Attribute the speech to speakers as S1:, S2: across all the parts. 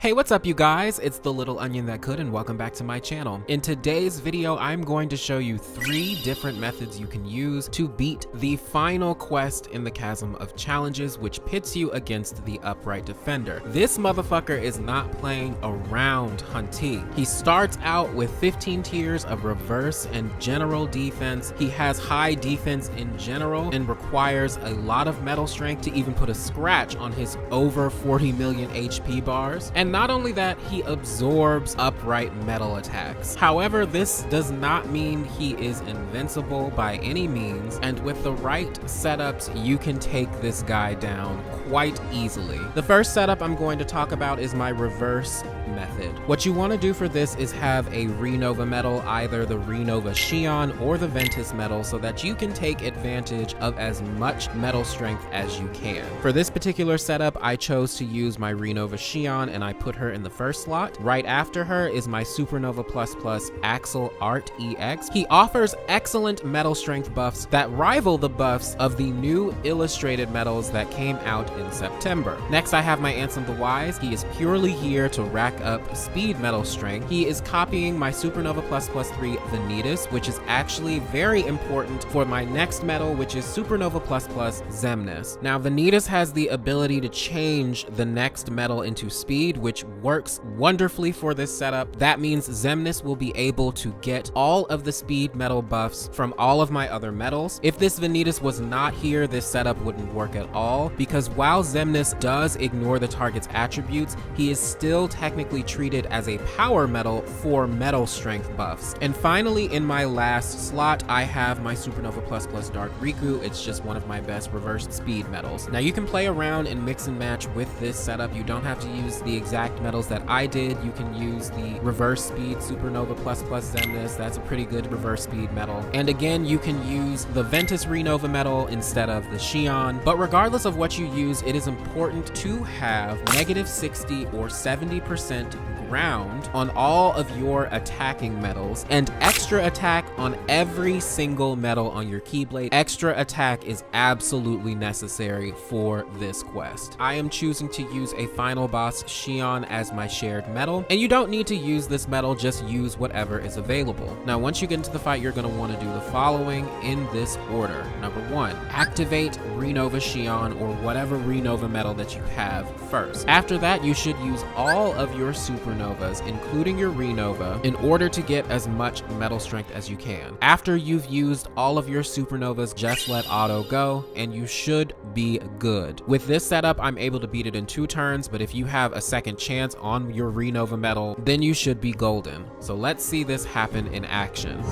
S1: Hey, what's up you guys? It's the little onion that could, and welcome back to my channel. In today's video, I'm going to show you 3 different methods you can use to beat the final quest in the Chasm of Challenges, which pits you against the Upright Defender. This motherfucker is not playing around, hunty. He starts out with 15 tiers of reverse and general defense. He has high defense in general and requires a lot of metal strength to even put a scratch on his over 40 million HP bars. And not only that, he absorbs upright metal attacks. However, this does not mean he is invincible by any means, and with the right setups, you can take this guy down quite easily. The first setup I'm going to talk about is my reverse method. What you want to do for this is have a ReNova medal, either the ReNova Xion or the Ventus medal, so that you can take advantage of as much metal strength as you can. For this particular setup, I chose to use my ReNova Xion and I put her in the first slot. Right after her is my Supernova Plus Plus Axel Art EX. He offers excellent metal strength buffs that rival the buffs of the new illustrated medals that came out in September. Next, I have my Ansem the Wise. He is purely here to rack up speed metal strength. He is copying my Supernova Plus Plus 3 Vanitas, which is actually very important for my next medal, which is Supernova Plus Plus Xemnas. Now, Vanitas has the ability to change the next medal into speed, which works wonderfully for this setup. That means Xemnas will be able to get all of the speed metal buffs from all of my other medals. If this Vanitas was not here, this setup wouldn't work at all, because while Xemnas does ignore the target's attributes, he is still technically treated as a power medal for metal strength buffs. And finally, in my last slot, I have my Supernova Plus Plus Dark Riku. It's just one of my best reverse speed medals. Now, you can play around and mix and match with this setup. You don't have to use the exact medals that I did. You can use the reverse speed Supernova Plus Plus Xemnas. That's a pretty good reverse speed medal. And again, you can use the Ventus ReNova medal instead of the Xion. But regardless of what you use, it is important to have -60 or 70% ground on all of your attacking medals and extra attack on every single medal on your Keyblade. Extra attack is absolutely necessary for this quest. I am choosing to use a final boss Xion as my shared medal, and you don't need to use this medal, just use whatever is available. Now, once you get into the fight, you're going to want to do the following in this order. Number 1, activate ReNova Xion or whatever ReNova medal that you have first. After that, you should use all of your Supernovas, including your ReNova, in order to get as much metal strength as you can. After you've used all of your Supernovas, just let auto go, and you should be good. With this setup, I'm able to beat it in 2 turns, but if you have a second chance on your ReNova medal, then you should be golden. So let's see this happen in action.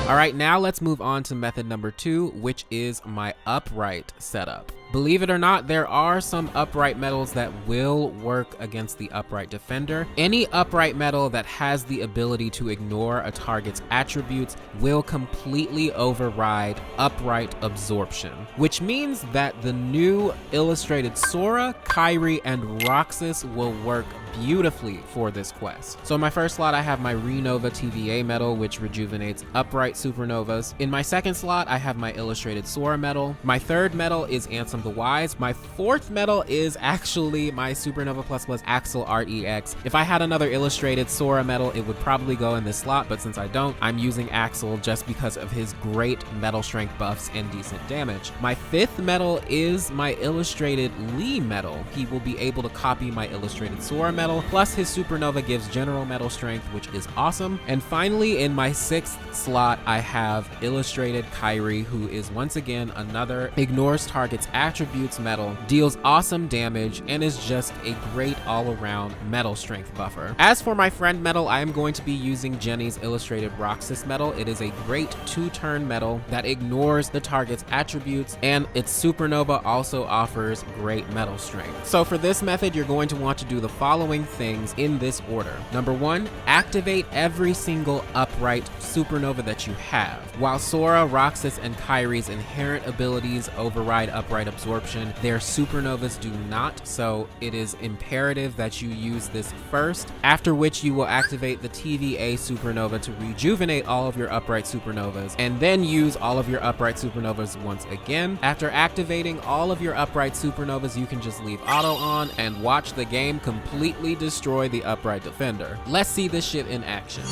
S1: Alright, now let's move on to method number 2, which is my upright setup. Believe it or not, there are some upright medals that will work against the upright defender. Any upright medal that has the ability to ignore a target's attributes will completely override upright absorption, which means that the new illustrated Sora, Kairi, and Roxas will work beautifully for this quest. So in my first slot, I have my ReNova TVA medal, which rejuvenates upright supernovas. In my second slot, I have my illustrated Sora medal. My third medal is Ansem the Wise. My fourth medal is actually my Supernova Plus Plus Axel Art EX. If I had another illustrated Sora medal, it would probably go in this slot, but since I don't, I'm using Axel just because of his great metal strength buffs and decent damage. My fifth medal is my illustrated Lee medal. He will be able to copy my illustrated Sora medal, plus his Supernova gives general metal strength, which is awesome. And finally, in my sixth slot, I have illustrated Kairi, who is once again another ignores target's attributes medal, deals awesome damage, and is just a great all-around metal strength buffer. As for my friend medal, I am going to be using Jenny's illustrated Roxas medal. It is a great 2-turn medal that ignores the target's attributes, and its Supernova also offers great metal strength. So for this method, you're going to want to do the following things in this order. Number 1, activate every single upright Supernova that you have. While Sora, Roxas, and Kairi's inherent abilities override upright absorption, their Supernovas do not, so it is imperative that you use this first, after which you will activate the TVA Supernova to rejuvenate all of your upright Supernovas, and then use all of your upright Supernovas once again. After activating all of your upright Supernovas, you can just leave auto on and watch the game completely destroy the upright defender. Let's see this shit in action.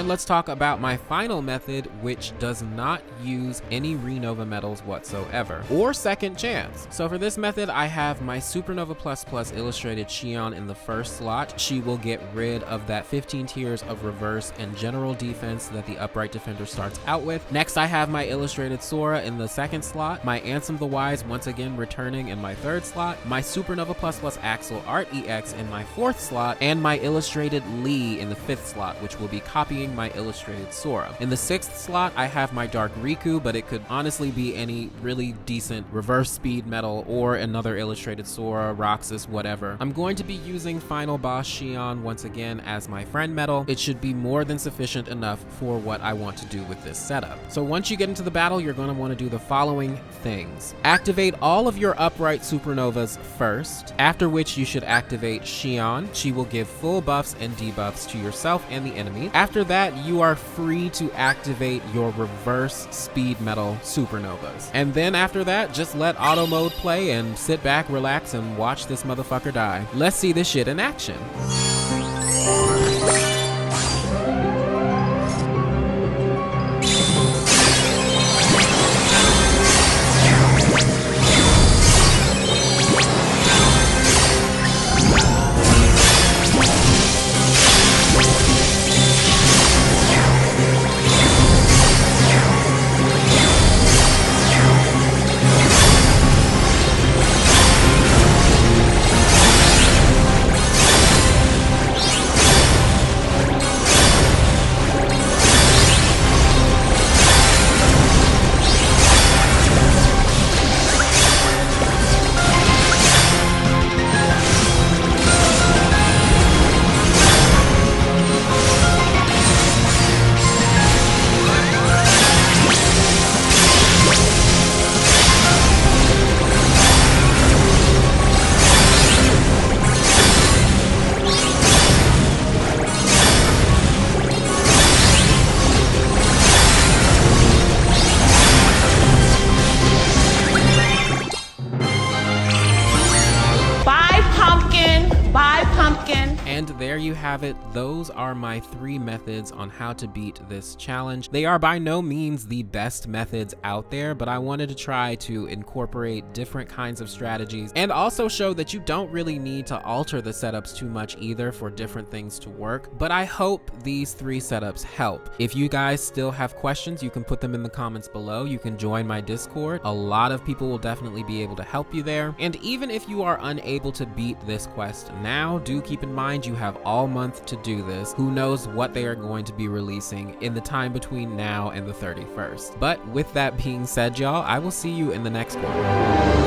S1: Let's talk about my final method, which does not use any ReNova medals whatsoever, or second chance. So for this method, I have my Supernova Plus Plus illustrated Xion in the first slot. She will get rid of that 15 tiers of reverse and general defense that the upright defender starts out with. Next, I have my illustrated Sora in the second slot, my Ansem the Wise once again returning in my third slot, my Supernova Plus Plus Axel Art EX in my fourth slot, and my illustrated Lee in the fifth slot, which will be copying my illustrated Sora. In the sixth slot, I have my Dark Riku, but it could honestly be any really decent reverse speed medal or another illustrated Sora, Roxas, whatever. I'm going to be using Final Boss Xion once again as my friend medal. It should be more than sufficient enough for what I want to do with this setup. So once you get into the battle, you're going to want to do the following things. Activate all of your upright Supernovas first, after which you should activate Xion. She will give full buffs and debuffs to yourself and the enemy. After that, you are free to activate your reverse speed metal Supernovas. And then after that, just let auto mode play and sit back, relax, and watch this motherfucker die. Let's see this shit in action. there you have it. Those are my 3 methods on how to beat this challenge. They are by no means the best methods out there, but I wanted to try to incorporate different kinds of strategies and also show that you don't really need to alter the setups too much either for different things to work. But I hope these 3 setups help. If you guys still have questions, you can put them in the comments below. You can join my Discord. A lot of people will definitely be able to help you there. And even if you are unable to beat this quest now, do keep in mind you have all month to do this. Who knows what they are going to be releasing in the time between now and the 31st. But with that being said, y'all, I will see you in the next one.